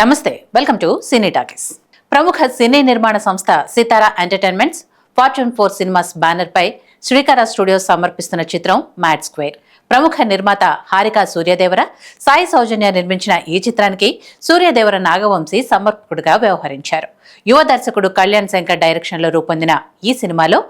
నమస్తే, welcome to cine talkies. ప్రముఖ సినీ నిర్మాణ సంస్థ సితారా ఎంటర్టైన్మెంట్స్ ఫార్చ్యూన్ 4 సినిమాస్ బ్యానర్ పై శ్రీకర స్టూడియోస్ సమర్పిస్తున్న చిత్రం మ్యాడ్ స్క్వేర్. ప్రముఖ నిర్మాత హారిక సూర్యదేవర, సాయి సౌజన్య నిర్మించిన ఈ చిత్రానికి సూర్యదేవర నాగవంశీ సమర్పకుడిగా వ్యవహరించారు. యువ దర్శకుడు కళ్యాణ్ శంకర్ డైరెక్షన్ లో రూపొందిన ఈ సినిమాలో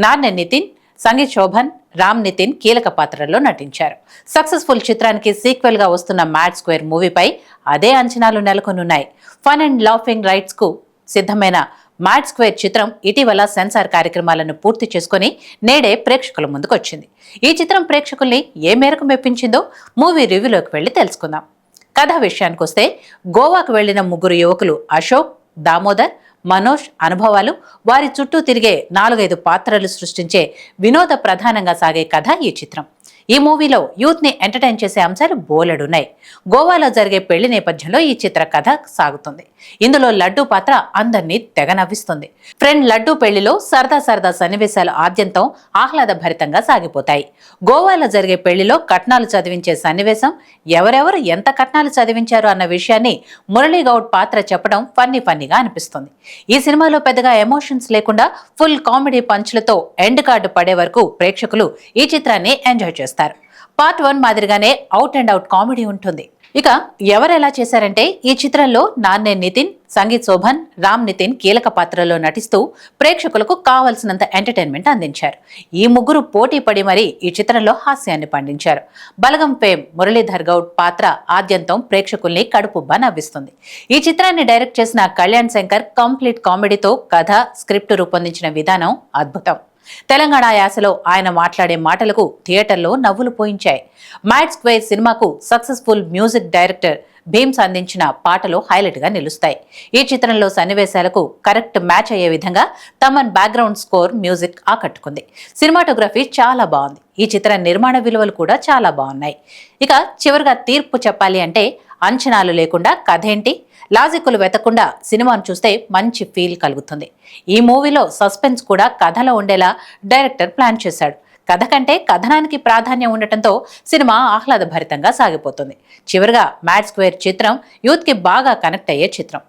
నాన్నె నితిన్, సంగీత్ శోభన్, రామ్ నితిన్ కీలక పాత్రల్లో నటించారు. సక్సెస్ఫుల్ చిత్రానికి సీక్వెల్ గా వస్తున్న మ్యాడ్ స్క్వేర్ మూవీపై అదే అంచనాలు నెలకొనున్నాయి. ఫన్ అండ్ లాఫింగ్ రైట్స్ కు సిద్ధమైన మ్యాడ్ స్క్వేర్ చిత్రం ఇటీవల సెన్సార్ కార్యక్రమాలను పూర్తి చేసుకుని నేడే ప్రేక్షకుల ముందుకొచ్చింది. ఈ చిత్రం ప్రేక్షకుల్ని ఏ మేరకు మెప్పించిందో మూవీ రివ్యూలోకి వెళ్లి తెలుసుకుందాం. కథ విషయానికొస్తే, గోవాకు వెళ్లిన ముగ్గురు యువకులు అశోక్, దామోదర్, మనోజ్ అనుభవాలు, వారి చుట్టూ తిరిగే 4-5 పాత్రలు సృష్టించే వినోద ప్రధానంగా సాగే కథ ఈ చిత్రం. ఈ మూవీలో యూత్ ని ఎంటర్టైన్ చేసే అంశాలు బోలెడున్నాయి. గోవాలో జరిగే పెళ్లి నేపథ్యంలో ఈ చిత్ర కథ సాగుతుంది. ఇందులో లడ్డూ పాత్ర అందరినీ తెగ నవ్విస్తుంది. ఫ్రెండ్ లడ్డూ పెళ్లిలో సరదా సన్నివేశాలు ఆద్యంతం ఆహ్లాదభరితంగా సాగిపోతాయి. గోవాలో జరిగే పెళ్లిలో కట్నాలు చదివించే సన్నివేశం, ఎవరెవరు ఎంత కట్నాలు చదివించారు అన్న విషయాన్ని మురళీగౌడ్ పాత్ర చెప్పడం ఫన్నీగా అనిపిస్తుంది. ఈ సినిమాలో పెద్దగా ఎమోషన్స్ లేకుండా ఫుల్ కామెడీ పంచ్లతో ఎండ్ కార్డు పడే వరకు ప్రేక్షకులు ఈ చిత్రాన్ని ఎంజాయ్ చేస్తారు. పార్ట్ 1 మాదిరిగానే అవుట్ అండ్ అవుట్ కామెడీ ఉంటుంది. ఇక ఎవరెలా చేశారంటే, ఈ చిత్రంలో నాన్నె నితిన్, సంగీత్ శోభన్, రామ్ నితిన్ కీలక పాత్రలో నటిస్తూ ప్రేక్షకులకు కావలసినంత ఎంటర్టైన్మెంట్ అందించారు. ఈ ముగ్గురు పోటీ పడి మరీ ఈ చిత్రంలో హాస్యాన్ని పండించారు. బలగం ఫేమ్ మురళీధర్ గౌడ్ పాత్ర ఆద్యంతం ప్రేక్షకుల్ని కడుపుబ్బా నవ్విస్తుంది. ఈ చిత్రాన్ని డైరెక్ట్ చేసిన కళ్యాణ్ శంకర్ కంప్లీట్ కామెడీతో కథ, స్క్రిప్ట్ రూపొందించిన విధానం అద్భుతం. తెలంగాణ యాసలో ఆయన మాట్లాడే మాటలకు థియేటర్లో నవ్వులు పోయించాయి. మ్యాడ్ స్క్వేర్ సినిమాకు సక్సెస్ఫుల్ మ్యూజిక్ డైరెక్టర్ భీమ్స్ అందించిన పాటలు హైలైట్ గా నిలుస్తాయి. ఈ చిత్రంలో సన్నివేశాలకు కరెక్ట్ మ్యాచ్ అయ్యే విధంగా తమన్ బ్యాక్గ్రౌండ్ స్కోర్, మ్యూజిక్ ఆకట్టుకుంది. సినిమాటోగ్రఫీ చాలా బాగుంది. ఈ చిత్ర నిర్మాణ విలువలు కూడా చాలా బాగున్నాయి. ఇక చివరిగా తీర్పు చెప్పాలి అంటే, అంచనాలు లేకుండా కథేంటి, లాజిక్లు వెతకుండా సినిమాను చూస్తే మంచి ఫీల్ కలుగుతుంది. ఈ మూవీలో సస్పెన్స్ కూడా కథలో ఉండేలా డైరెక్టర్ ప్లాన్ చేశాడు. కథ కంటే కథనానికి ప్రాధాన్యం ఉండటంతో సినిమా ఆహ్లాదభరితంగా సాగిపోతుంది. చివరిగా మ్యాడ్ స్క్వేర్ చిత్రం యూత్ కి బాగా కనెక్ట్ అయ్యే చిత్రం.